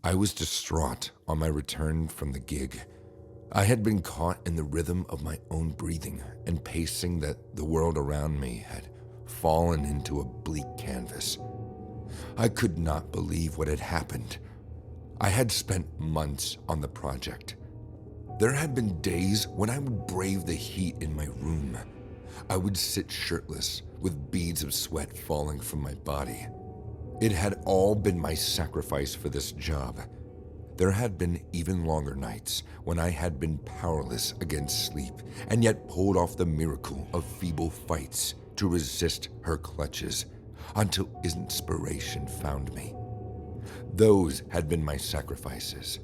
I was distraught on my return from the gig. I had been caught in the rhythm of my own breathing and pacing that the world around me had fallen into a bleak canvas. I could not believe what had happened. I had spent months on the project. There had been days when I would brave the heat in my room. I would sit shirtless with beads of sweat falling from my body. It had all been my sacrifice for this job. There had been even longer nights when I had been powerless against sleep and yet pulled off the miracle of feeble fights to resist her clutches until inspiration found me. Those had been my sacrifices.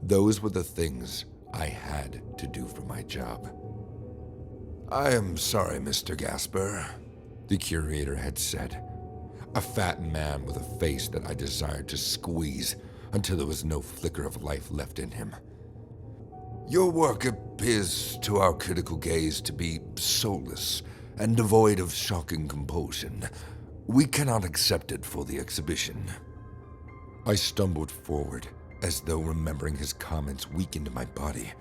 Those were the things I had to do for my job. "I am sorry, Mr. Gasper," the curator had said, a fat man with a face that I desired to squeeze until there was no flicker of life left in him. "Your work appears to our critical gaze to be soulless and devoid of shocking compulsion. We cannot accept it for the exhibition." I stumbled forward, as though remembering his comments weakened my body.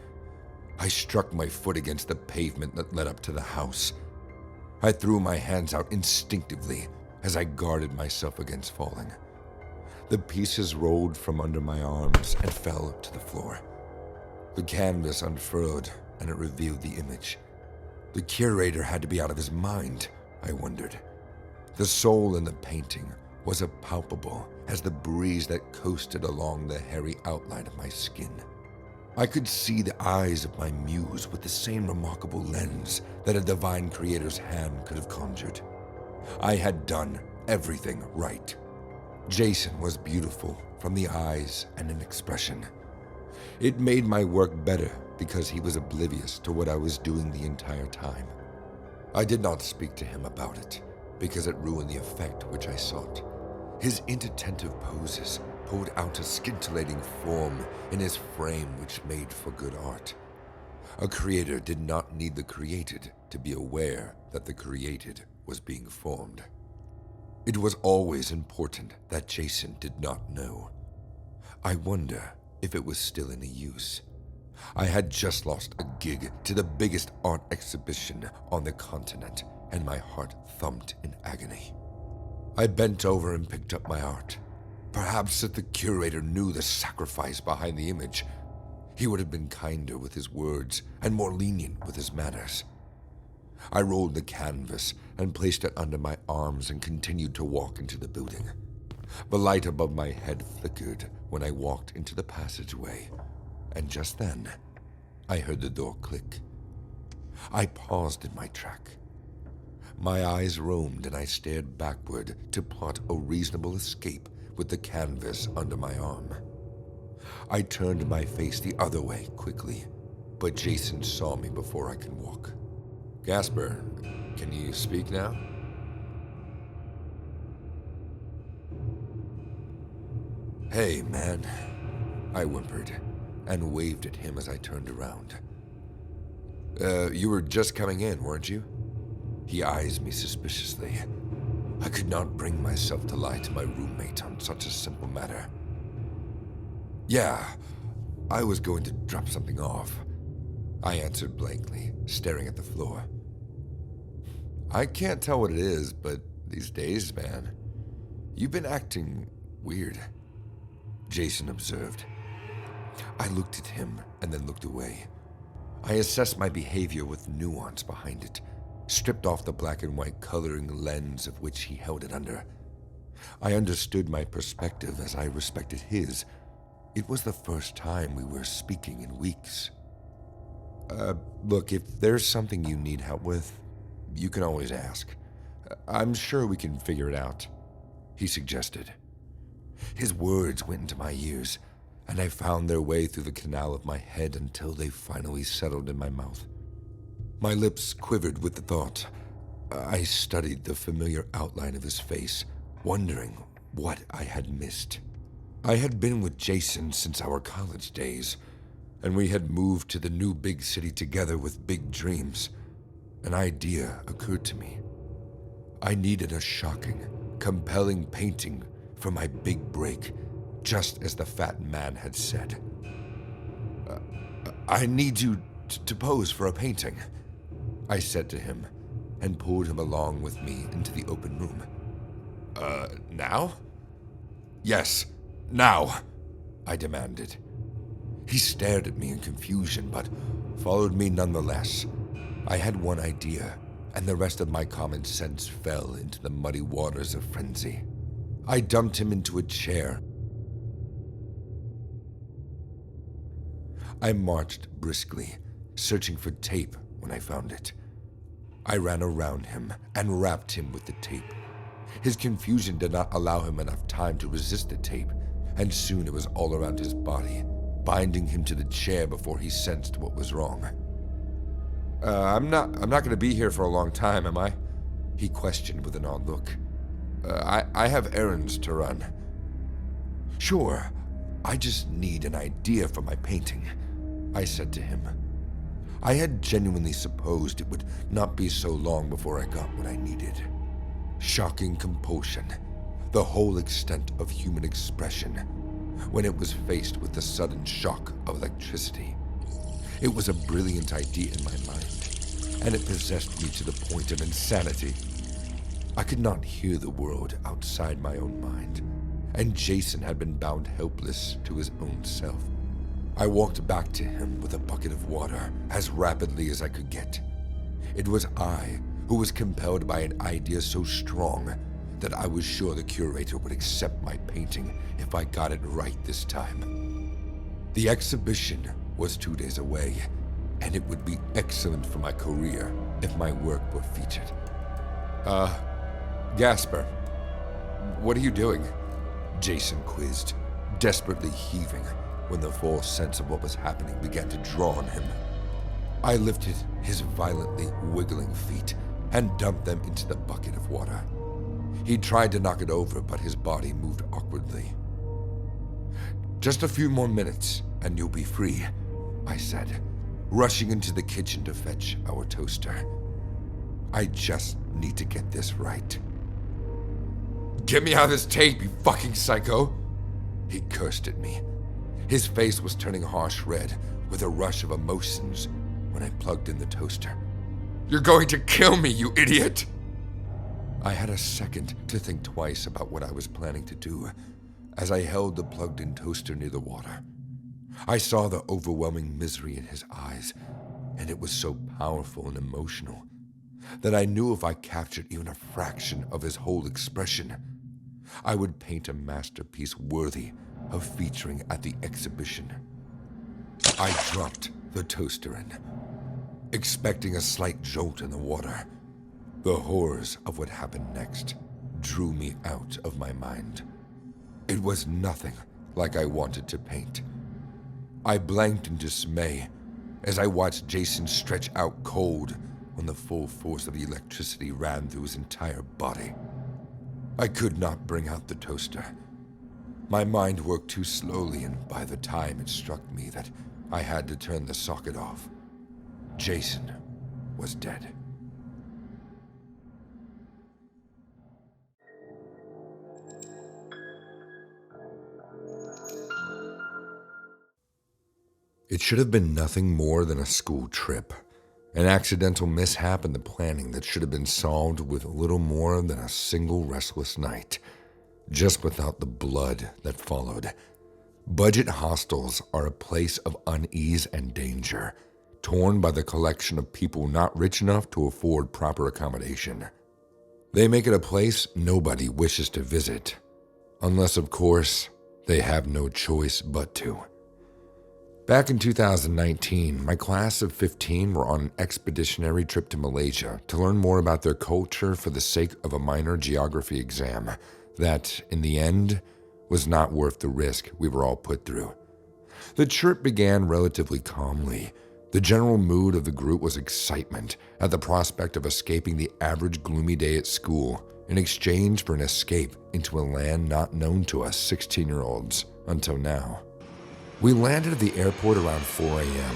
I struck my foot against the pavement that led up to the house. I threw my hands out instinctively as I guarded myself against falling. The pieces rolled from under my arms and fell to the floor. The canvas unfurled and it revealed the image. The curator had to be out of his mind, I wondered. The soul in the painting was as palpable as the breeze that coasted along the hairy outline of my skin. I could see the eyes of my muse with the same remarkable lens that a divine creator's hand could have conjured. I had done everything right. Jason was beautiful from the eyes and in expression. It made my work better because he was oblivious to what I was doing the entire time. I did not speak to him about it because it ruined the effect which I sought. His inattentive poses pulled out a scintillating form in his frame which made for good art. A creator did not need the created to be aware that the created was being formed. It was always important that Jason did not know. I wonder if it was still in use. I had just lost a gig to the biggest art exhibition on the continent, and my heart thumped in agony. I bent over and picked up my art. Perhaps if the curator knew the sacrifice behind the image, he would have been kinder with his words and more lenient with his manners. I rolled the canvas and placed it under my arms and continued to walk into the building. The light above my head flickered when I walked into the passageway, and just then, I heard the door click. I paused in my track. My eyes roamed and I stared backward to plot a reasonable escape with the canvas under my arm. I turned my face the other way quickly, but Jason saw me before I could walk. "Gasper, can you speak now?" "Hey, man," I whimpered and waved at him as I turned around. You were just coming in, weren't you?" He eyes me suspiciously. I could not bring myself to lie to my roommate on such a simple matter. "Yeah, I was going to drop something off," I answered blankly, staring at the floor. "I can't tell what it is, but these days, man, you've been acting weird," Jason observed. I looked at him and then looked away. I assessed my behavior with nuance behind it, stripped off the black and white coloring lens of which he held it under. I understood my perspective as I respected his. It was the first time we were speaking in weeks. Look, if there's something you need help with, you can always ask. I'm sure we can figure it out," he suggested. His words went into my ears, and I found their way through the canal of my head until they finally settled in my mouth. My lips quivered with the thought. I studied the familiar outline of his face, wondering what I had missed. I had been with Jason since our college days, and we had moved to the new big city together with big dreams. An idea occurred to me. I needed a shocking, compelling painting for my big break, just as the fat man had said. I need you to pose for a painting, I said to him, and pulled him along with me into the open room. Now? Yes, now, I demanded. He stared at me in confusion, but followed me nonetheless. I had one idea, and the rest of my common sense fell into the muddy waters of frenzy. I dumped him into a chair. I marched briskly, searching for tape when I found it. I ran around him and wrapped him with the tape. His confusion did not allow him enough time to resist the tape, and soon it was all around his body, binding him to the chair before he sensed what was wrong. I'm not going to be here for a long time, am I? He questioned with an odd look. I have errands to run. Sure, I just need an idea for my painting, I said to him. I had genuinely supposed it would not be so long before I got what I needed. Shocking compulsion, the whole extent of human expression, when it was faced with the sudden shock of electricity. It was a brilliant idea in my mind, and it possessed me to the point of insanity. I could not hear the world outside my own mind, and Jason had been bound helpless to his own self. I walked back to him with a bucket of water as rapidly as I could get. It was I who was compelled by an idea so strong that I was sure the curator would accept my painting if I got it right this time. The exhibition was 2 days away, and it would be excellent for my career if my work were featured. Gasper, what are you doing? Jason quizzed, desperately heaving when the full sense of what was happening began to draw on him. I lifted his violently wiggling feet and dumped them into the bucket of water. He tried to knock it over, but his body moved awkwardly. Just a few more minutes, and you'll be free, I said, rushing into the kitchen to fetch our toaster. I just need to get this right. Get me out of this tape, you fucking psycho! He cursed at me. His face was turning harsh red with a rush of emotions when I plugged in the toaster. You're going to kill me, you idiot! I had a second to think twice about what I was planning to do as I held the plugged-in toaster near the water. I saw the overwhelming misery in his eyes, and it was so powerful and emotional that I knew if I captured even a fraction of his whole expression, I would paint a masterpiece worthy of featuring at the exhibition. I dropped the toaster in, expecting a slight jolt in the water. The horrors of what happened next drew me out of my mind. It was nothing like I wanted to paint. I blanked in dismay as I watched Jason stretch out cold when the full force of the electricity ran through his entire body. I could not bring out the toaster. My mind worked too slowly, and by the time it struck me that I had to turn the socket off, Jason was dead. It should have been nothing more than a school trip, an accidental mishap in the planning that should have been solved with little more than a single restless night, just without the blood that followed. Budget hostels are a place of unease and danger, torn by the collection of people not rich enough to afford proper accommodation. They make it a place nobody wishes to visit, unless, of course, they have no choice but to. Back in 2019, my class of 15 were on an expeditionary trip to Malaysia to learn more about their culture for the sake of a minor geography exam that, in the end, was not worth the risk we were all put through. The trip began relatively calmly. The general mood of the group was excitement at the prospect of escaping the average gloomy day at school in exchange for an escape into a land not known to us 16-year-olds until now. We landed at the airport around 4 a.m.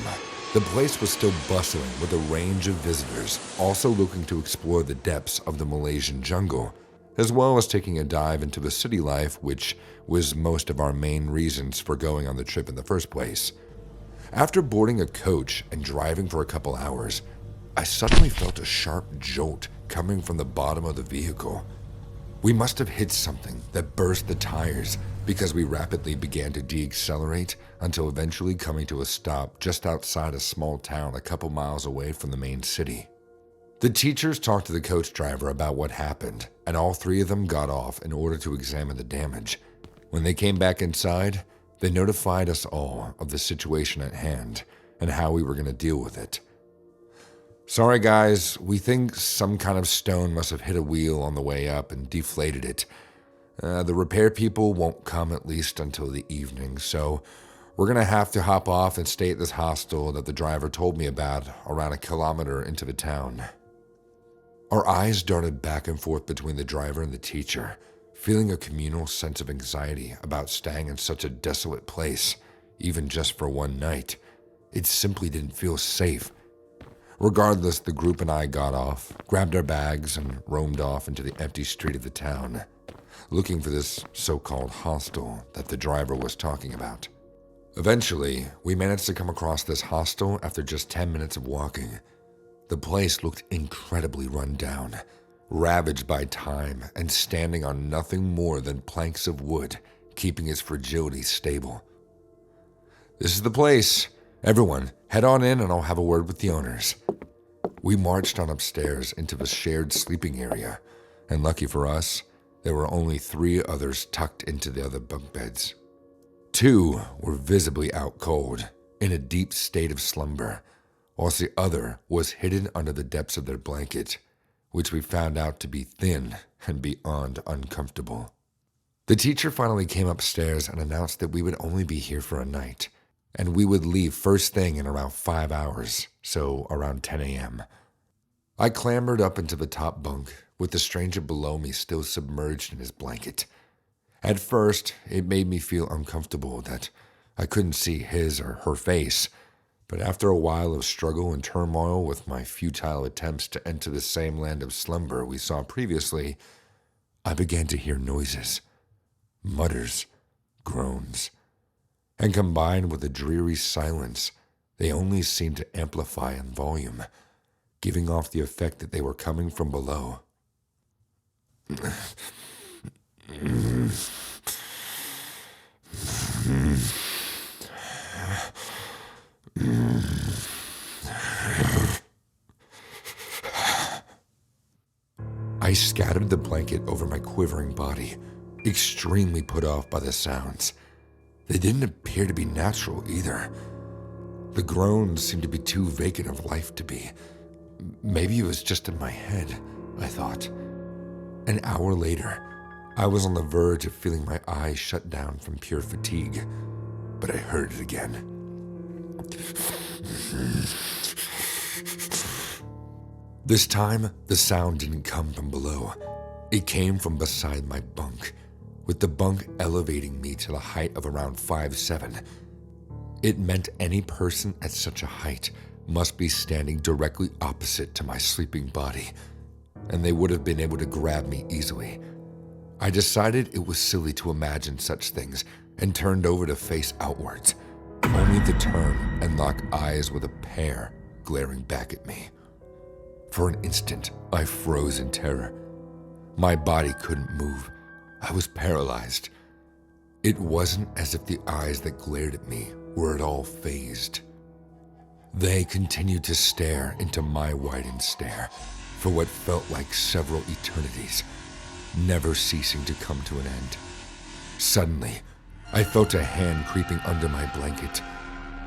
The place was still bustling with a range of visitors, also looking to explore the depths of the Malaysian jungle, as well as taking a dive into the city life, which was most of our main reasons for going on the trip in the first place. After boarding a coach and driving for a couple hours, I suddenly felt a sharp jolt coming from the bottom of the vehicle. We must have hit something that burst the tires because we rapidly began to deaccelerate until eventually coming to a stop just outside a small town a couple miles away from the main city. The teachers talked to the coach driver about what happened, and all three of them got off in order to examine the damage. When they came back inside, they notified us all of the situation at hand and how we were going to deal with it. Sorry guys, we think some kind of stone must have hit a wheel on the way up and deflated it. The repair people won't come at least until the evening, so we're going to have to hop off and stay at this hostel that the driver told me about around 1 kilometer into the town. Our eyes darted back and forth between the driver and the teacher, feeling a communal sense of anxiety about staying in such a desolate place, even just for one night. It simply didn't feel safe. Regardless, the group and I got off, grabbed our bags, and roamed off into the empty street of the town, looking for this so-called hostel that the driver was talking about. Eventually, we managed to come across this hostel after just 10 minutes of walking. The place looked incredibly run down, ravaged by time and standing on nothing more than planks of wood, keeping its fragility stable. This is the place. Everyone, head on in and I'll have a word with the owners. We marched on upstairs into the shared sleeping area, and lucky for us, there were only 3 others tucked into the other bunk beds. 2 were visibly out cold, in a deep state of slumber, whilst the other was hidden under the depths of their blanket, which we found out to be thin and beyond uncomfortable. The teacher finally came upstairs and announced that we would only be here for a night, and we would leave first thing in around 5 hours, so around 10 a.m. I clambered up into the top bunk, with the stranger below me still submerged in his blanket. At first, it made me feel uncomfortable that I couldn't see his or her face, but after a while of struggle and turmoil with my futile attempts to enter the same land of slumber we saw previously, I began to hear noises, mutters, groans, and combined with a dreary silence, they only seemed to amplify in volume, giving off the effect that they were coming from below. I scattered the blanket over my quivering body, extremely put off by the sounds. They didn't appear to be natural either. The groans seemed to be too vacant of life to be. Maybe it was just in my head, I thought. An hour later, I was on the verge of feeling my eyes shut down from pure fatigue, but I heard it again. This time, the sound didn't come from below. It came from beside my bunk, with the bunk elevating me to the height of around 5'7". It meant any person at such a height must be standing directly opposite to my sleeping body, and they would have been able to grab me easily. I decided it was silly to imagine such things and turned over to face outwards, only to turn and lock eyes with a pair glaring back at me. For an instant, I froze in terror. My body couldn't move. I was paralyzed. It wasn't as if the eyes that glared at me were at all fazed. They continued to stare into my widened stare for what felt like several eternities, never ceasing to come to an end. Suddenly, I felt a hand creeping under my blanket.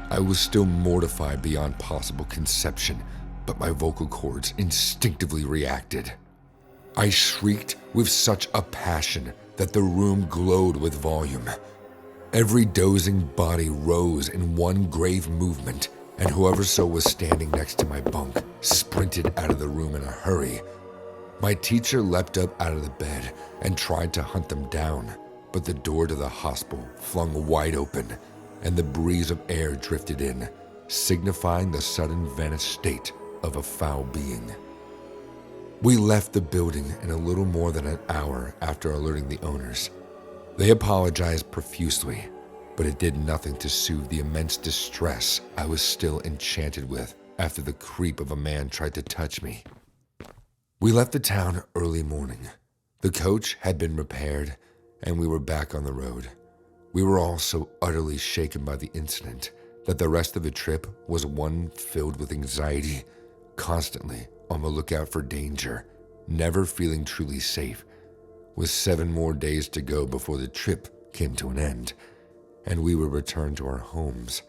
I was still mortified beyond possible conception, but my vocal cords instinctively reacted. I shrieked with such a passion that the room glowed with volume. Every dozing body rose in one grave movement, and whoever so was standing next to my bunk sprinted out of the room in a hurry. My teacher leapt up out of the bed and tried to hunt them down, but the door to the hospital flung wide open, and the breeze of air drifted in, signifying the sudden vanished state of a foul being. We left the building in a little more than an hour after alerting the owners. They apologized profusely, but it did nothing to soothe the immense distress I was still enchanted with after the creep of a man tried to touch me. We left the town early morning. The coach had been repaired, and we were back on the road. We were all so utterly shaken by the incident that the rest of the trip was one filled with anxiety, constantly on the lookout for danger, never feeling truly safe, with 7 more days to go before the trip came to an end, and we would return to our homes,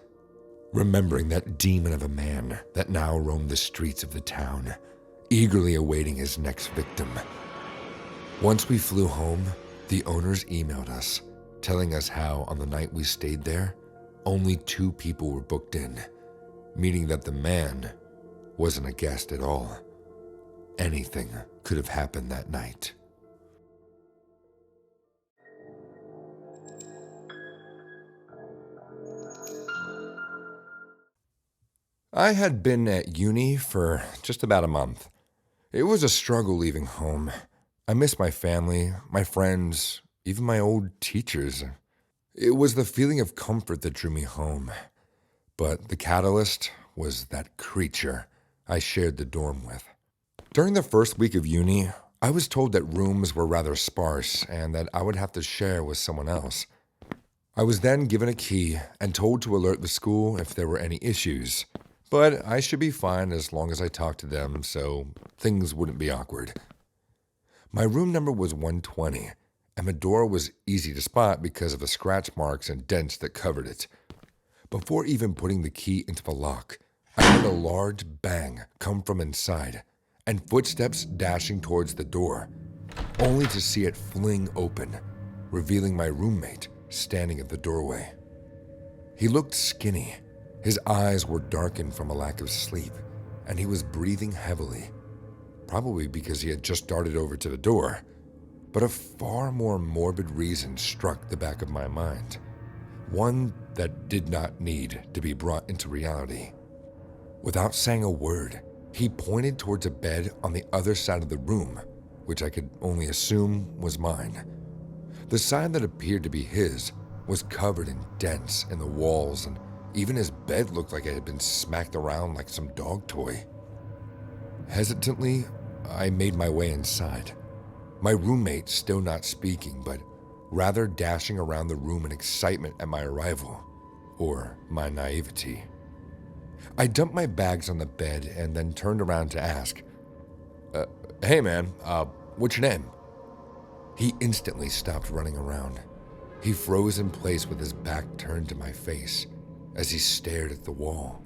remembering that demon of a man that now roamed the streets of the town, eagerly awaiting his next victim. Once we flew home, the owners emailed us, telling us how on the night we stayed there, only 2 people were booked in, meaning that the man wasn't a guest at all. Anything could have happened that night. I had been at uni for just about a month. It was a struggle leaving home. I missed my family, my friends, even my old teachers. It was the feeling of comfort that drew me home. But the catalyst was that creature I shared the dorm with. During the first week of uni, I was told that rooms were rather sparse and that I would have to share with someone else. I was then given a key and told to alert the school if there were any issues, but I should be fine as long as I talked to them so things wouldn't be awkward. My room number was 120, and the door was easy to spot because of the scratch marks and dents that covered it. Before even putting the key into the lock, I heard a large bang come from inside, and footsteps dashing towards the door, only to see it fling open, revealing my roommate standing at the doorway. He looked skinny. His eyes were darkened from a lack of sleep, and he was breathing heavily, probably because he had just darted over to the door. But a far more morbid reason struck the back of my mind, one that did not need to be brought into reality. Without saying a word, he pointed towards a bed on the other side of the room, which I could only assume was mine. The side that appeared to be his was covered in dents in the walls, and even his bed looked like it had been smacked around like some dog toy. Hesitantly, I made my way inside. My roommate still not speaking, but rather dashing around the room in excitement at my arrival, or my naivety. I dumped my bags on the bed and then turned around to ask, hey man, what's your name? He instantly stopped running around. He froze in place with his back turned to my face as he stared at the wall.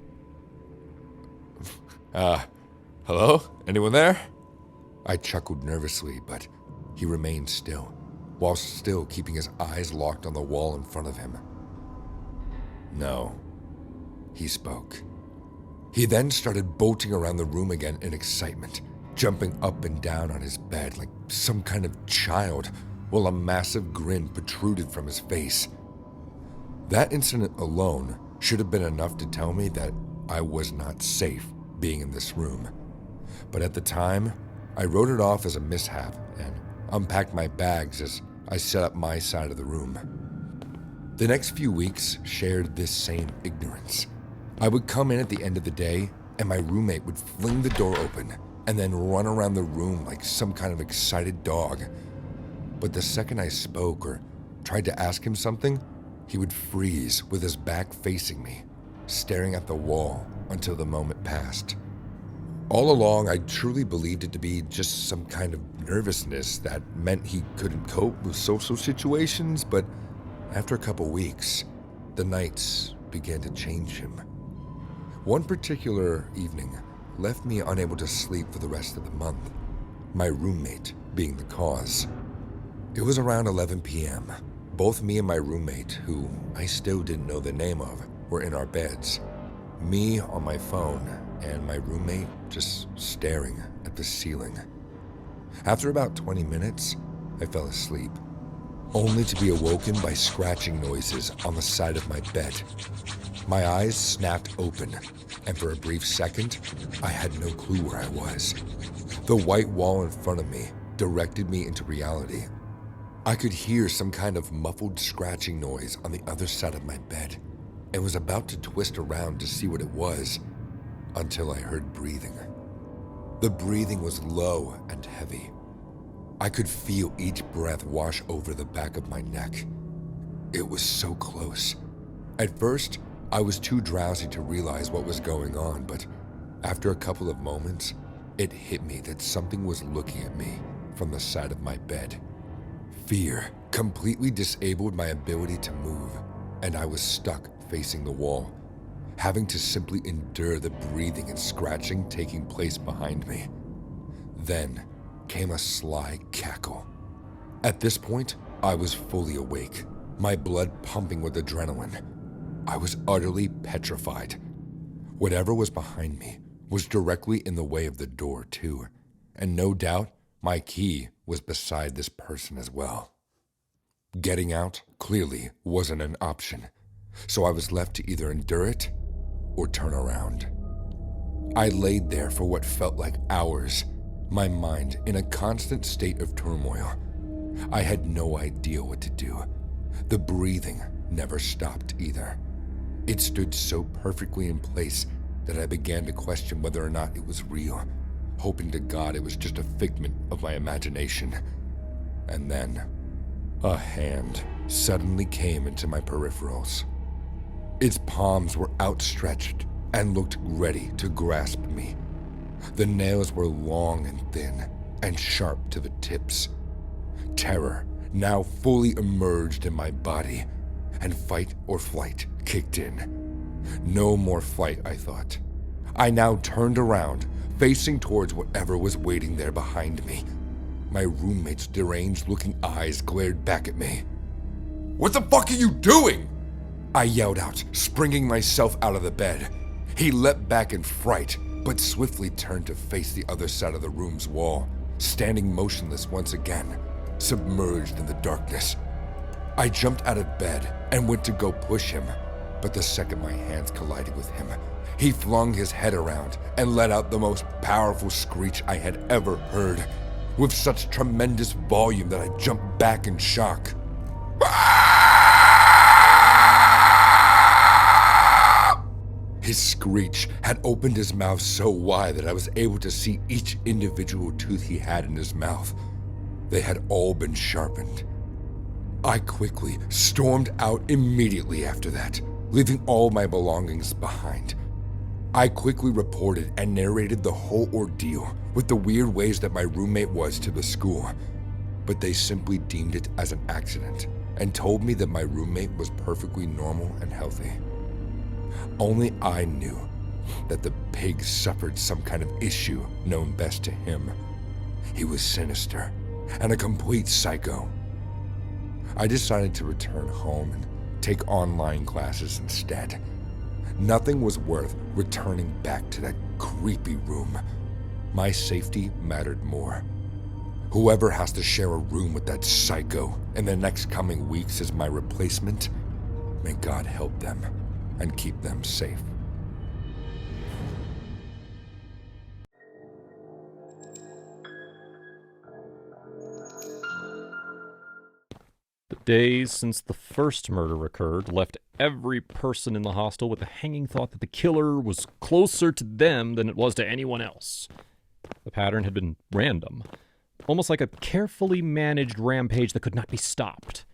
Hello? Anyone there? I chuckled nervously, but he remained still, while still keeping his eyes locked on the wall in front of him. No, he spoke. He then started bolting around the room again in excitement, jumping up and down on his bed like some kind of child, while a massive grin protruded from his face. That incident alone should have been enough to tell me that I was not safe being in this room. But at the time, I wrote it off as a mishap and unpacked my bags as I set up my side of the room. The next few weeks shared this same ignorance. I would come in at the end of the day, and my roommate would fling the door open and then run around the room like some kind of excited dog. But the second I spoke or tried to ask him something, he would freeze with his back facing me, staring at the wall until the moment passed. All along, I truly believed it to be just some kind of nervousness that meant he couldn't cope with social situations, but after a couple weeks, the nights began to change him. One particular evening left me unable to sleep for the rest of the month, my roommate being the cause. It was around 11 p.m. Both me and my roommate, who I still didn't know the name of, were in our beds. Me on my phone, and my roommate just staring at the ceiling. After about 20 minutes, I fell asleep. only to be awoken by scratching noises on the side of my bed. My eyes snapped open, and for a brief second, I had no clue where I was. The white wall in front of me directed me into reality. I could hear some kind of muffled scratching noise on the other side of my bed, and was about to twist around to see what it was, until I heard breathing. The breathing was low and heavy. I could feel each breath wash over the back of my neck. It was so close. At first, I was too drowsy to realize what was going on, but after a couple of moments, it hit me that something was looking at me from the side of my bed. Fear completely disabled my ability to move, and I was stuck facing the wall, having to simply endure the breathing and scratching taking place behind me. Then came a sly cackle. At this point, I was fully awake, my blood pumping with adrenaline. I was utterly petrified. Whatever was behind me was directly in the way of the door too, and no doubt my key was beside this person as well. Getting out clearly wasn't an option, so I was left to either endure it or turn around. I laid there for what felt like hours, my mind in a constant state of turmoil. I had no idea what to do. The breathing never stopped either. It stood so perfectly in place that I began to question whether or not it was real, hoping to God it was just a figment of my imagination. And then, a hand suddenly came into my peripherals. Its palms were outstretched and looked ready to grasp me. The nails were long and thin and sharp to the tips. Terror now fully emerged in my body, and fight or flight kicked in. No more flight, I thought. I now turned around, facing towards whatever was waiting there behind me. My roommate's deranged-looking eyes glared back at me. "What the fuck are you doing?" I yelled out, springing myself out of the bed. He leapt back in fright, but swiftly turned to face the other side of the room's wall, standing motionless once again, submerged in the darkness. I jumped out of bed and went to go push him, but the second my hands collided with him, he flung his head around and let out the most powerful screech I had ever heard, with such tremendous volume that I jumped back in shock. His screech had opened his mouth so wide that I was able to see each individual tooth he had in his mouth. They had all been sharpened. I quickly stormed out immediately after that, leaving all my belongings behind. I quickly reported and narrated the whole ordeal with the weird ways that my roommate was to the school, but they simply deemed it as an accident and told me that my roommate was perfectly normal and healthy. Only I knew that the pig suffered some kind of issue known best to him. He was sinister and a complete psycho. I decided to return home and take online classes instead. Nothing was worth returning back to that creepy room. My safety mattered more. Whoever has to share a room with that psycho in the next coming weeks as my replacement, may God help them and keep them safe. The days since the first murder occurred left every person in the hostel with the hanging thought that the killer was closer to them than it was to anyone else. The pattern had been random, almost like a carefully managed rampage that could not be stopped.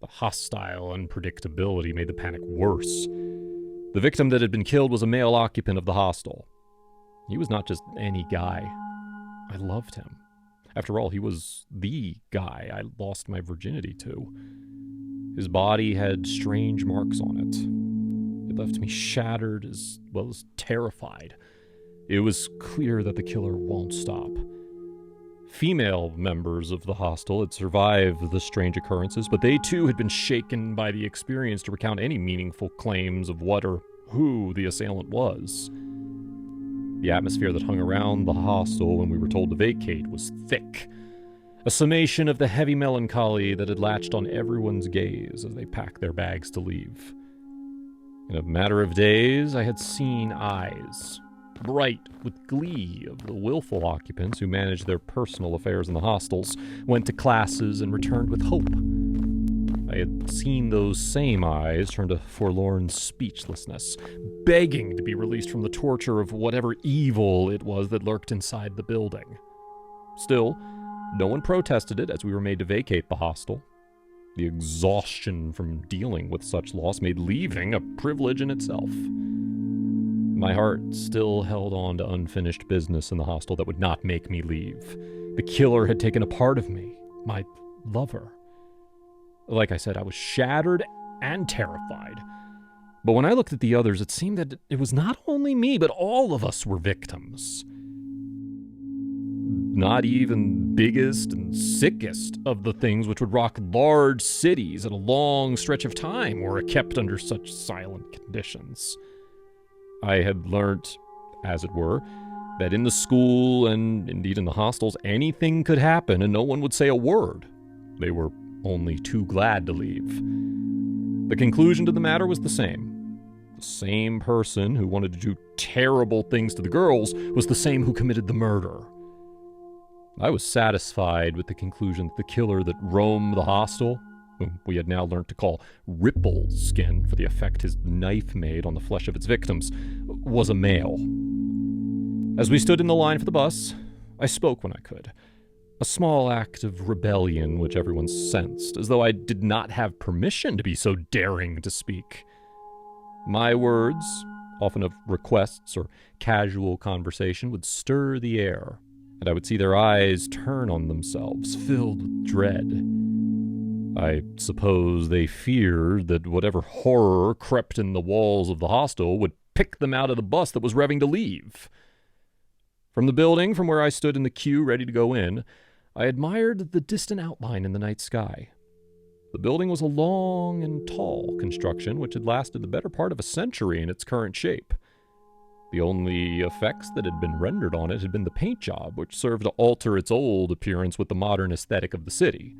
The hostile unpredictability made the panic worse. The victim that had been killed was a male occupant of the hostel. He was not just any guy. I loved him. After all, he was the guy I lost my virginity to. His body had strange marks on it. It left me shattered as well as terrified. It was clear that the killer won't stop. Female members of the hostel had survived the strange occurrences, but they too had been shaken by the experience to recount any meaningful claims of what or who the assailant was. The atmosphere that hung around the hostel when we were told to vacate was thick. a summation of the heavy melancholy that had latched on everyone's gaze as they packed their bags to leave. In a matter of days, I had seen eyes, bright with glee of the willful occupants who managed their personal affairs in the hostels, went to classes, and returned with hope. I had seen those same eyes turn to forlorn speechlessness, begging to be released from the torture of whatever evil it was that lurked inside the building. Still, no one protested it as we were made to vacate the hostel. The exhaustion from dealing with such loss made leaving a privilege in itself. My heart still held on to unfinished business in the hostel that would not make me leave. The killer had taken a part of me, my lover. Like I said, I was shattered and terrified. But when I looked at the others, it seemed that it was not only me, but all of us were victims. Not even biggest and sickest of the things which would rock large cities at a long stretch of time were kept under such silent conditions. I had learnt, as it were, that in the school and indeed in the hostels, anything could happen and no one would say a word. They were only too glad to leave. The conclusion to the matter was the same. The same person who wanted to do terrible things to the girls was the same who committed the murder. I was satisfied with the conclusion that the killer that roamed the hostel, whom we had now learnt to call Ripple Skin for the effect his knife made on the flesh of its victims, was a male. As we stood in the line for the bus, I spoke when I could. A small act of rebellion which everyone sensed, as though I did not have permission to be so daring to speak. My words, often of requests or casual conversation, would stir the air, and I would see their eyes turn on themselves, filled with dread. I suppose they feared that whatever horror crept in the walls of the hostel would pick them out of the bus that was revving to leave. From the building, from where I stood in the queue ready to go in, I admired the distant outline in the night sky. The building was a long and tall construction which had lasted the better part of a century in its current shape. The only effects that had been rendered on it had been the paint job, which served to alter its old appearance with the modern aesthetic of the city.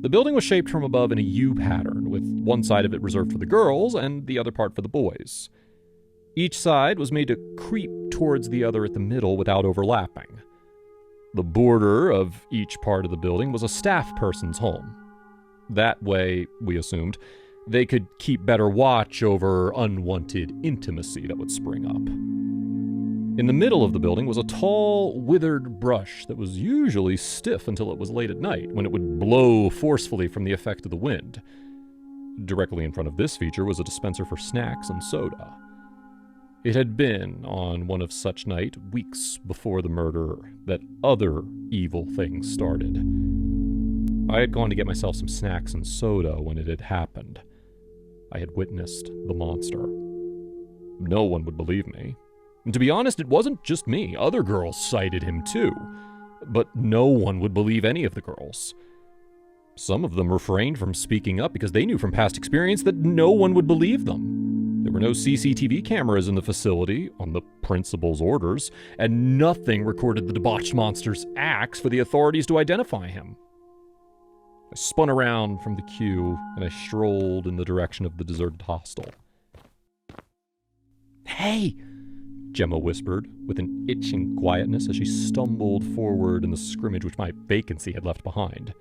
The building was shaped from above in a U pattern, with one side of it reserved for the girls and the other part for the boys. Each side was made to creep towards the other at the middle without overlapping. The border of each part of the building was a staff person's home. That way, we assumed, they could keep better watch over unwanted intimacy that would spring up. In the middle of the building was a tall, withered brush that was usually stiff until it was late at night, when it would blow forcefully from the effect of the wind. Directly in front of this feature was a dispenser for snacks and soda. It had been on one of such nights, weeks before the murder, that other evil things started. I had gone to get myself some snacks and soda when it had happened. I had witnessed the monster. No one would believe me. And to be honest, it wasn't just me. Other girls cited him too. But no one would believe any of the girls. Some of them refrained from speaking up because they knew from past experience that no one would believe them. There were no CCTV cameras in the facility, on the principal's orders, and nothing recorded the debauched monster's acts for the authorities to identify him. I spun around from the queue, and I strolled in the direction of the deserted hostel. "Hey!" Gemma whispered, with an itching quietness as she stumbled forward in the scrimmage which my vacancy had left behind.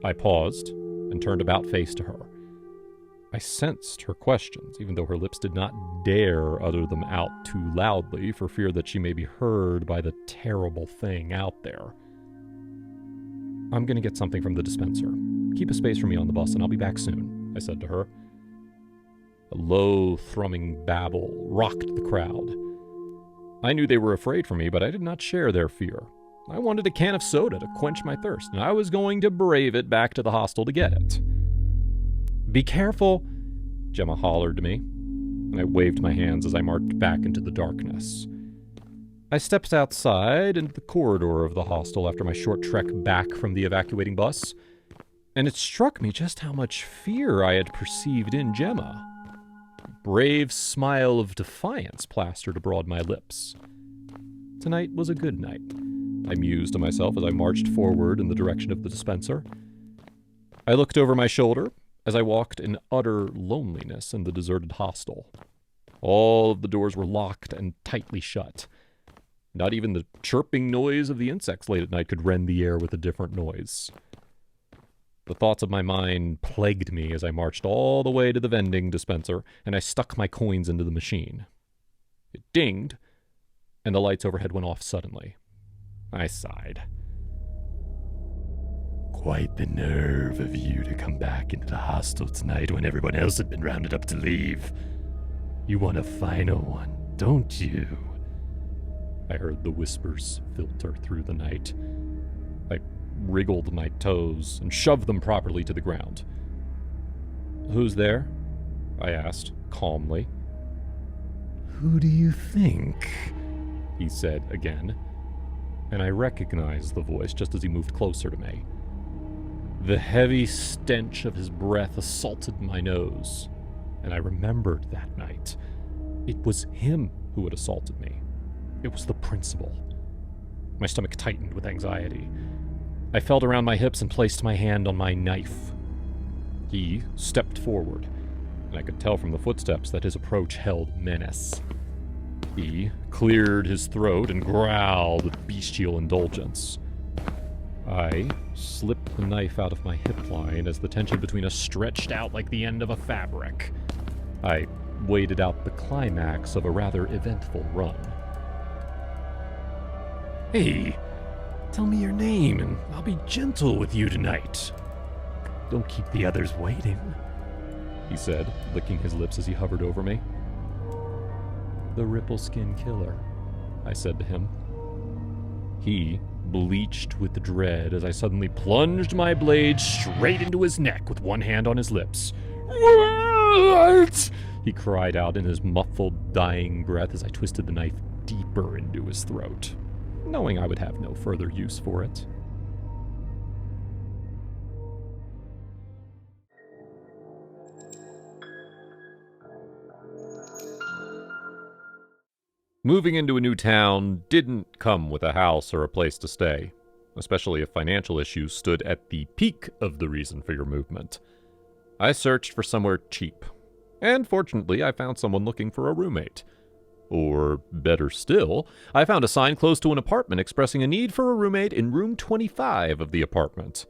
I paused and turned about face to her. I sensed her questions, even though her lips did not dare utter them out too loudly for fear that she may be heard by the terrible thing out there. "I'm going to get something from the dispenser. Keep a space for me on the bus and I'll be back soon," I said to her. A low, thrumming babble rocked the crowd. I knew they were afraid for me, but I did not share their fear. I wanted a can of soda to quench my thirst, and I was going to brave it back to the hostel to get it. "Be careful," Gemma hollered to me, and I waved my hands as I marched back into the darkness. I stepped outside into the corridor of the hostel after my short trek back from the evacuating bus, and it struck me just how much fear I had perceived in Gemma. A brave smile of defiance plastered abroad my lips. Tonight was a good night. I mused to myself as I marched forward in the direction of the dispenser. I looked over my shoulder as I walked in utter loneliness in the deserted hostel. All of the doors were locked and tightly shut. Not even the chirping noise of the insects late at night could rend the air with a different noise. The thoughts of my mind plagued me as I marched all the way to the vending dispenser, and I stuck my coins into the machine. It dinged, and the lights overhead went off suddenly. I sighed. Quite the nerve of you to come back into the hostel tonight when everyone else had been rounded up to leave. You want a final one, don't you? I heard the whispers filter through the night. I wriggled my toes and shoved them properly to the ground. "Who's there?" I asked, calmly. Who do you think? He said again, and I recognized the voice just as he moved closer to me. The heavy stench of his breath assaulted my nose, and I remembered that night. It was him who had assaulted me. It was the principal. My stomach tightened with anxiety. I felt around my hips and placed my hand on my knife. He stepped forward, and I could tell from the footsteps that his approach held menace. He cleared his throat and growled with bestial indulgence. I slipped the knife out of my hip line as the tension between us stretched out like the end of a fabric. I waited out the climax of a rather eventful run. Hey, tell me your name and I'll be gentle with you tonight. Don't keep the others waiting, he said, licking his lips as he hovered over me. The Ripple Skin Killer, I said to him. He bleached with dread as I suddenly plunged my blade straight into his neck with one hand on his lips. "What?" he cried out in his muffled, dying breath as I twisted the knife deeper into his throat, knowing I would have no further use for it. Moving into a new town didn't come with a house or a place to stay, especially if financial issues stood at the peak of the reason for your movement. I searched for somewhere cheap, and fortunately I found someone looking for a roommate. Or, better still, I found a sign close to an apartment expressing a need for a roommate in room 25 of the apartment.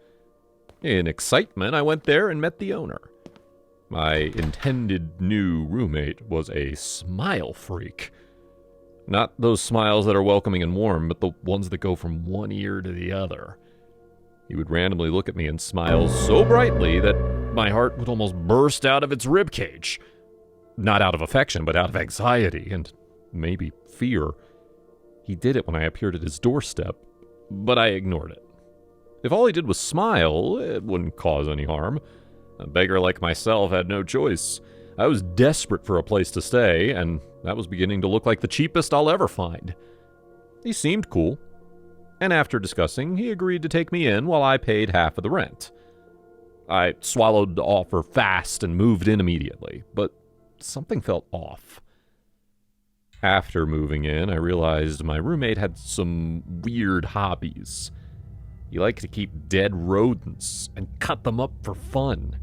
In excitement, I went there and met the owner. My intended new roommate was a smile freak. Not those smiles that are welcoming and warm, but the ones that go from one ear to the other. He would randomly look at me and smile so brightly that my heart would almost burst out of its ribcage. Not out of affection, but out of anxiety and maybe fear. He did it when I appeared at his doorstep, but I ignored it. If all he did was smile, it wouldn't cause any harm. A beggar like myself had no choice. I was desperate for a place to stay, and that was beginning to look like the cheapest I'll ever find. He seemed cool, and after discussing, he agreed to take me in while I paid half of the rent. I swallowed the offer fast and moved in immediately, but something felt off. After moving in, I realized my roommate had some weird hobbies. He liked to keep dead rodents and cut them up for fun.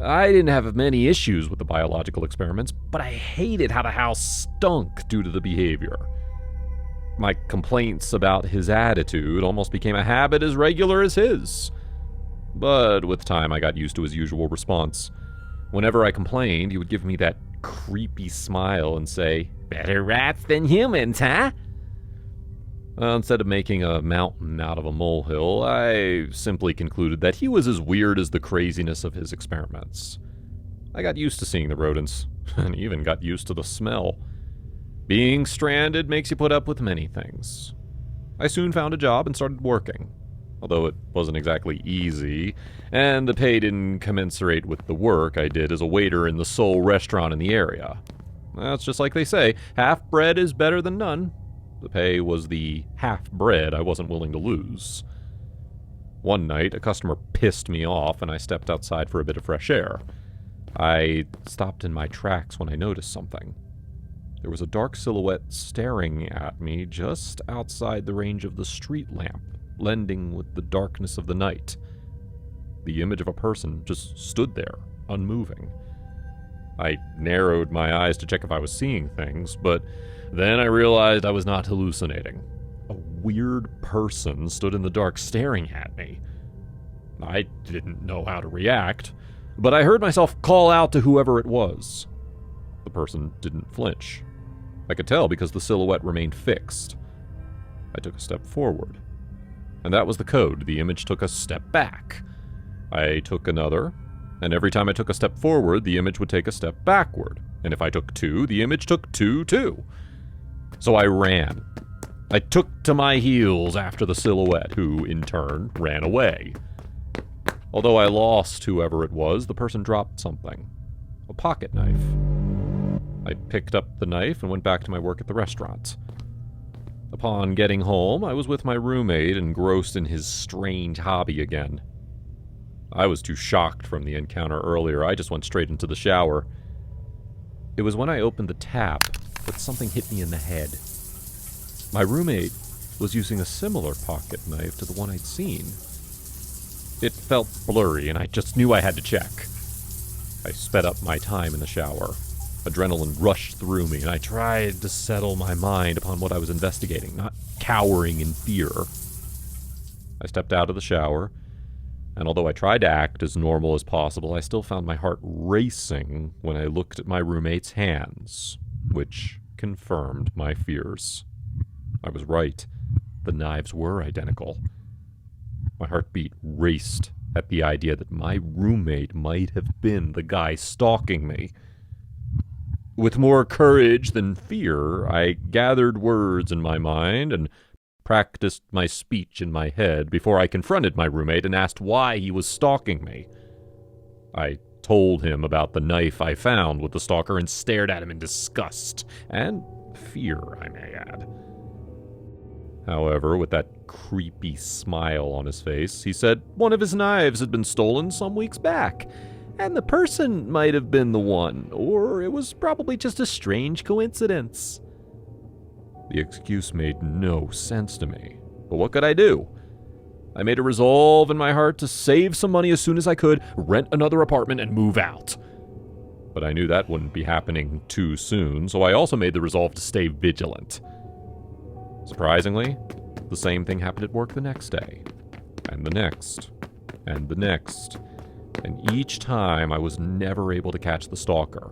I didn't have many issues with the biological experiments, but I hated how the house stunk due to the behavior. My complaints about his attitude almost became a habit as regular as his. But with time, I got used to his usual response. Whenever I complained, he would give me that creepy smile and say, "Better rats than humans, huh?" Instead of making a mountain out of a molehill, I simply concluded that he was as weird as the craziness of his experiments. I got used to seeing the rodents, and even got used to the smell. Being stranded makes you put up with many things. I soon found a job and started working, although it wasn't exactly easy, and the pay didn't commensurate with the work I did as a waiter in the sole restaurant in the area. That's just like they say, half bread is better than none. The pay was the half bread I wasn't willing to lose. One night, a customer pissed me off, and I stepped outside for a bit of fresh air. I stopped in my tracks when I noticed something. There was a dark silhouette staring at me just outside the range of the street lamp, blending with the darkness of the night. The image of a person just stood there, unmoving. I narrowed my eyes to check if I was seeing things, but then I realized I was not hallucinating. A weird person stood in the dark staring at me. I didn't know how to react, but I heard myself call out to whoever it was. The person didn't flinch. I could tell because the silhouette remained fixed. I took a step forward, and that was the code. The image took a step back. I took another, and every time I took a step forward, the image would take a step backward. And if I took two, the image took two, too. So I ran. I took to my heels after the silhouette, who, in turn, ran away. Although I lost whoever it was, the person dropped something. A pocket knife. I picked up the knife and went back to my work at the restaurant. Upon getting home, I was with my roommate, engrossed in his strange hobby again. I was too shocked from the encounter earlier. I just went straight into the shower. It was when I opened the tap that something hit me in the head. My roommate was using a similar pocket knife to the one I'd seen. It felt blurry, and I just knew I had to check. I sped up my time in the shower. Adrenaline rushed through me, and I tried to settle my mind upon what I was investigating, not cowering in fear. I stepped out of the shower, and although I tried to act as normal as possible, I still found my heart racing when I looked at my roommate's hands, which confirmed my fears. I was right. The knives were identical. My heartbeat raced at the idea that my roommate might have been the guy stalking me. With more courage than fear, I gathered words in my mind and practiced my speech in my head before I confronted my roommate and asked why he was stalking me. I told him about the knife I found with the stalker and stared at him in disgust and fear, I may add. However, with that creepy smile on his face, he said one of his knives had been stolen some weeks back, and the person might have been the one, or it was probably just a strange coincidence. The excuse made no sense to me, but what could I do? I made a resolve in my heart to save some money as soon as I could, rent another apartment, and move out. But I knew that wouldn't be happening too soon, so I also made the resolve to stay vigilant. Surprisingly, the same thing happened at work the next day, and the next, and the next, and each time I was never able to catch the stalker.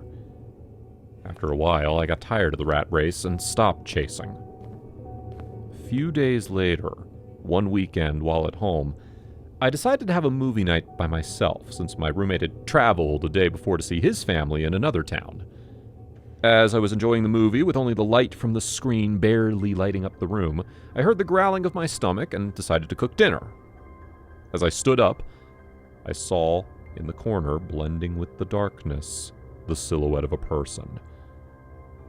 After a while, I got tired of the rat race and stopped chasing. A few days later, one weekend while at home, I decided to have a movie night by myself since my roommate had traveled the day before to see his family in another town. As I was enjoying the movie with only the light from the screen barely lighting up the room, I heard the growling of my stomach and decided to cook dinner. As I stood up, I saw in the corner, blending with the darkness, the silhouette of a person.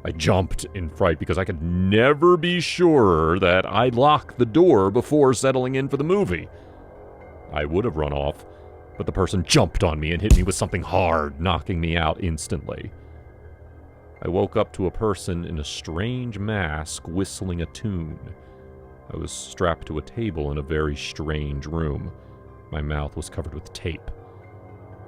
I jumped in fright because I could never be sure that I'd locked the door before settling in for the movie. I would have run off, but the person jumped on me and hit me with something hard, knocking me out instantly. I woke up to a person in a strange mask whistling a tune. I was strapped to a table in a very strange room. My mouth was covered with tape.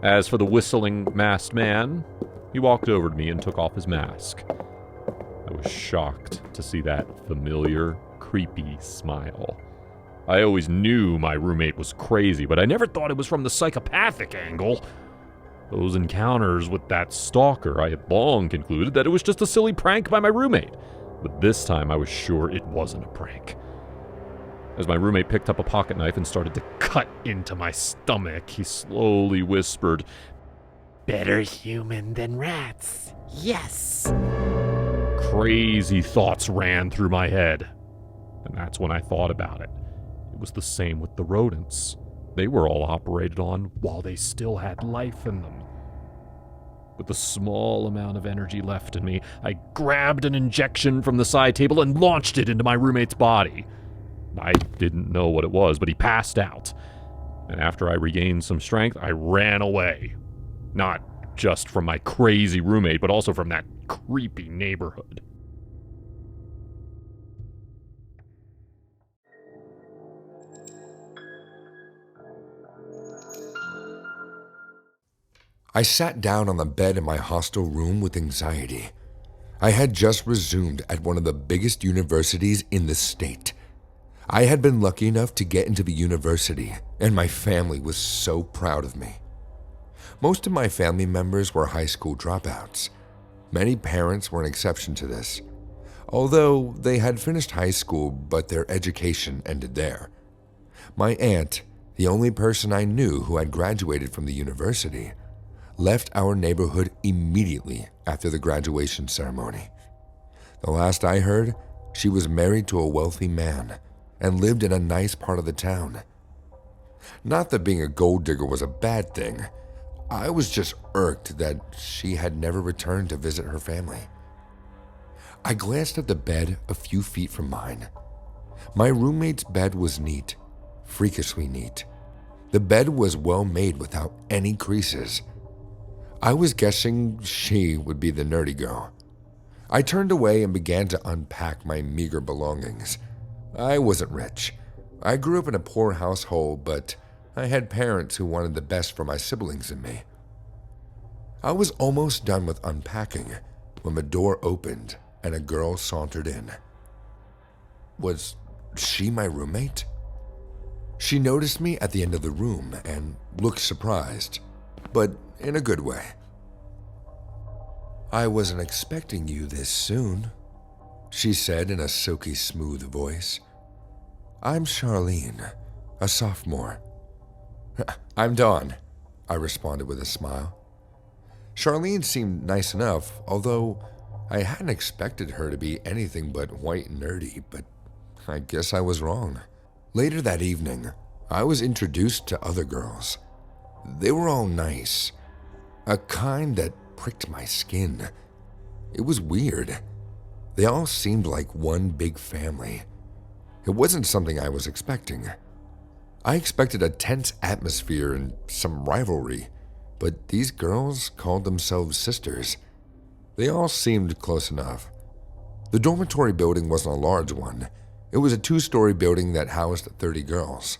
As for the whistling masked man, he walked over to me and took off his mask. I was shocked to see that familiar, creepy smile. I always knew my roommate was crazy, but I never thought it was from the psychopathic angle. Those encounters with that stalker, I had long concluded that it was just a silly prank by my roommate. But this time I was sure it wasn't a prank. As my roommate picked up a pocket knife and started to cut into my stomach, he slowly whispered, Better human than rats. Yes. Crazy thoughts ran through my head. And that's when I thought about it. It was the same with the rodents. They were all operated on while they still had life in them. With the small amount of energy left in me, I grabbed an injection from the side table and launched it into my roommate's body. I didn't know what it was, but he passed out. And after I regained some strength, I ran away. Not just from my crazy roommate, but also from that creepy neighborhood. I sat down on the bed in my hostel room with anxiety. I had just resumed at one of the biggest universities in the state. I had been lucky enough to get into the university, and my family was so proud of me. Most of my family members were high school dropouts. Many parents were an exception to this, although they had finished high school but their education ended there. My aunt, the only person I knew who had graduated from the university, left our neighborhood immediately after the graduation ceremony. The last I heard, she was married to a wealthy man and lived in a nice part of the town. Not that being a gold digger was a bad thing. I was just irked that she had never returned to visit her family. I glanced at the bed a few feet from mine. My roommate's bed was neat, freakishly neat. The bed was well made without any creases. I was guessing she would be the nerdy girl. I turned away and began to unpack my meager belongings. I wasn't rich. I grew up in a poor household, but I had parents who wanted the best for my siblings and me. I was almost done with unpacking when the door opened and a girl sauntered in. Was she my roommate? She noticed me at the end of the room and looked surprised, but in a good way. "I wasn't expecting you this soon," she said in a silky smooth voice. "I'm Charlene, a sophomore." "I'm Dawn," I responded with a smile. Charlene seemed nice enough, although I hadn't expected her to be anything but white and nerdy, but I guess I was wrong. Later that evening, I was introduced to other girls. They were all nice, a kind that pricked my skin. It was weird. They all seemed like one big family. It wasn't something I was expecting. I expected a tense atmosphere and some rivalry, but these girls called themselves sisters. They all seemed close enough. The dormitory building wasn't a large one. It was a 2-story building that housed 30 girls.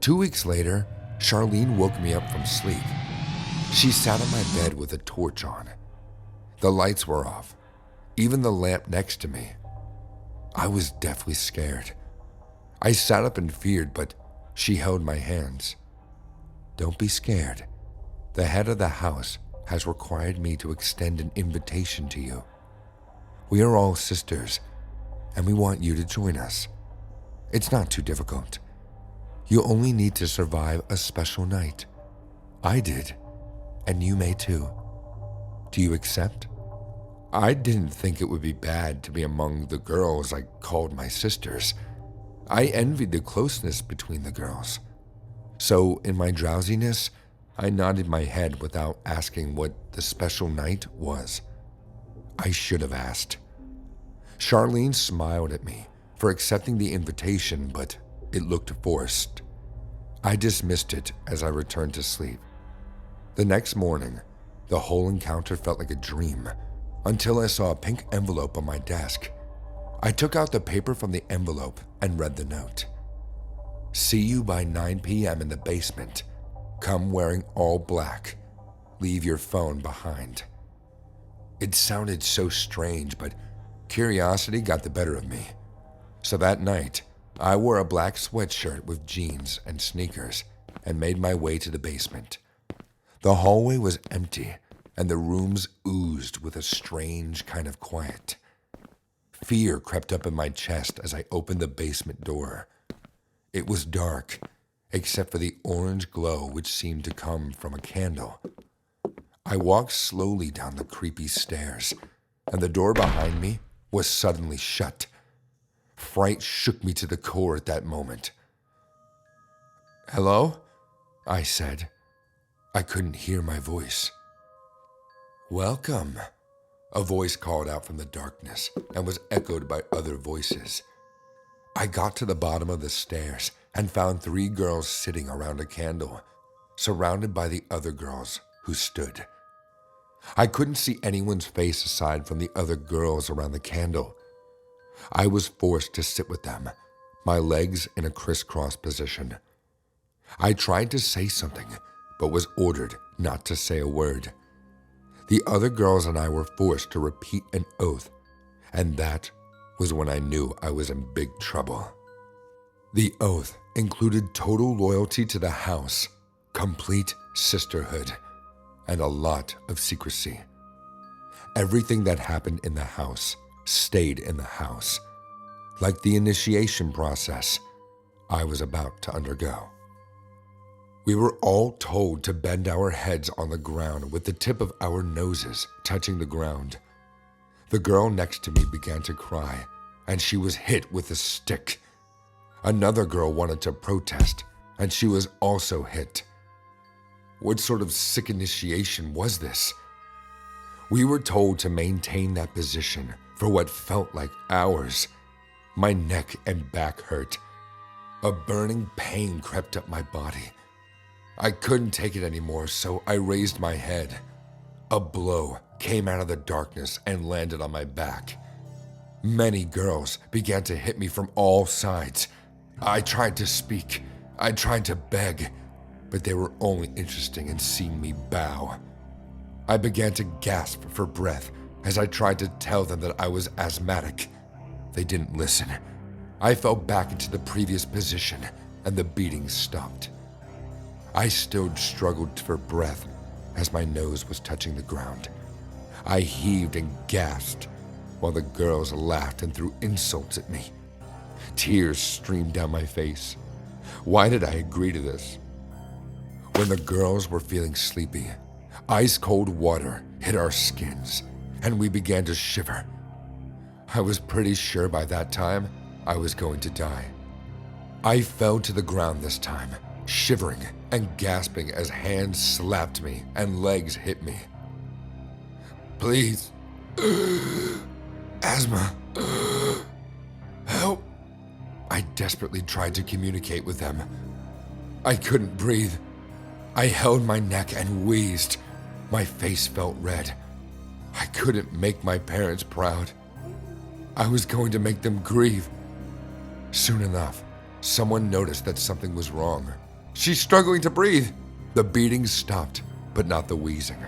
2 weeks later, Charlene woke me up from sleep. She sat on my bed with a torch on. The lights were off, even the lamp next to me. I was deathly scared. I sat up in fear, but she held my hands. "Don't be scared. The head of the house has required me to extend an invitation to you. We are all sisters, and we want you to join us. It's not too difficult. You only need to survive a special night. I did, and you may too. Do you accept?" I didn't think it would be bad to be among the girls I called my sisters. I envied the closeness between the girls. So in my drowsiness, I nodded my head without asking what the special night was. I should have asked. Charlene smiled at me for accepting the invitation, but it looked forced. I dismissed it as I returned to sleep. The next morning, the whole encounter felt like a dream until I saw a pink envelope on my desk. I took out the paper from the envelope and read the note. "See you by 9 p.m. in the basement. Come wearing all black. Leave your phone behind." It sounded so strange, but curiosity got the better of me. So that night, I wore a black sweatshirt with jeans and sneakers and made my way to the basement. The hallway was empty, and the rooms oozed with a strange kind of quiet. Fear crept up in my chest as I opened the basement door. It was dark, except for the orange glow which seemed to come from a candle. I walked slowly down the creepy stairs, and the door behind me was suddenly shut. Fright shook me to the core at that moment. "Hello?" I said. I couldn't hear my voice. "Welcome," a voice called out from the darkness and was echoed by other voices. I got to the bottom of the stairs and found 3 girls sitting around a candle, surrounded by the other girls who stood. I couldn't see anyone's face aside from the other girls around the candle. I was forced to sit with them, my legs in a crisscross position. I tried to say something, but was ordered not to say a word. The other girls and I were forced to repeat an oath, and that was when I knew I was in big trouble. The oath included total loyalty to the house, complete sisterhood, and a lot of secrecy. Everything that happened in the house stayed in the house, like the initiation process I was about to undergo. We were all told to bend our heads on the ground with the tip of our noses touching the ground. The girl next to me began to cry, and she was hit with a stick. Another girl wanted to protest, and she was also hit. What sort of sick initiation was this? We were told to maintain that position for what felt like hours. My neck and back hurt. A burning pain crept up my body. I couldn't take it anymore, so I raised my head. A blow came out of the darkness and landed on my back. Many girls began to hit me from all sides. I tried to speak. I tried to beg, but they were only interested in seeing me bow. I began to gasp for breath as I tried to tell them that I was asthmatic. They didn't listen. I fell back into the previous position, and the beating stopped. I still struggled for breath as my nose was touching the ground. I heaved and gasped while the girls laughed and threw insults at me. Tears streamed down my face. Why did I agree to this? When the girls were feeling sleepy, ice-cold water hit our skins, and we began to shiver. I was pretty sure by that time I was going to die. I fell to the ground this time, shivering and gasping as hands slapped me and legs hit me. Please. Asthma. Help. I desperately tried to communicate with them. I couldn't breathe. I held my neck and wheezed. My face felt red. I couldn't make my parents proud. I was going to make them grieve. Soon enough, someone noticed that something was wrong. She's struggling to breathe. The beating stopped, but not the wheezing.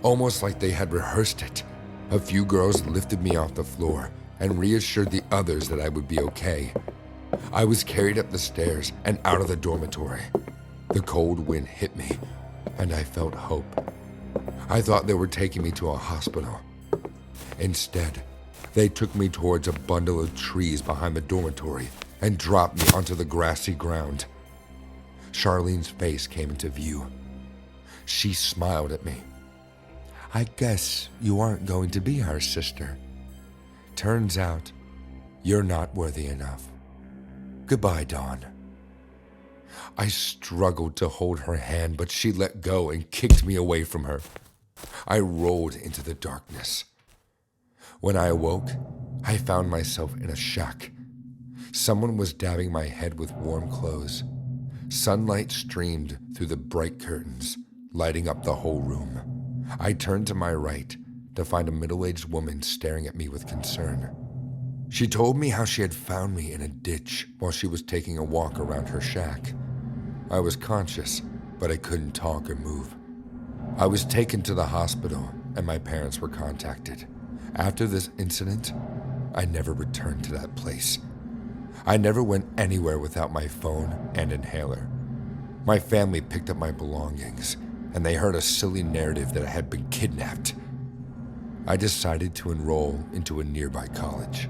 Almost like they had rehearsed it. A few girls lifted me off the floor and reassured the others that I would be okay. I was carried up the stairs and out of the dormitory. The cold wind hit me, and I felt hope. I thought they were taking me to a hospital. Instead, they took me towards a bundle of trees behind the dormitory and dropped me onto the grassy ground. Charlene's face came into view. She smiled at me. I guess you aren't going to be our sister. Turns out, you're not worthy enough. Goodbye, Dawn. I struggled to hold her hand, but she let go and kicked me away from her. I rolled into the darkness. When I awoke, I found myself in a shack. Someone was dabbing my head with warm clothes. Sunlight streamed through the bright curtains, lighting up the whole room. I turned to my right to find a middle-aged woman staring at me with concern. She told me how she had found me in a ditch while she was taking a walk around her shack. I was conscious, but I couldn't talk or move. I was taken to the hospital, and my parents were contacted. After this incident, I never returned to that place. I never went anywhere without my phone and inhaler. My family picked up my belongings, and they heard a silly narrative that I had been kidnapped. I decided to enroll into a nearby college.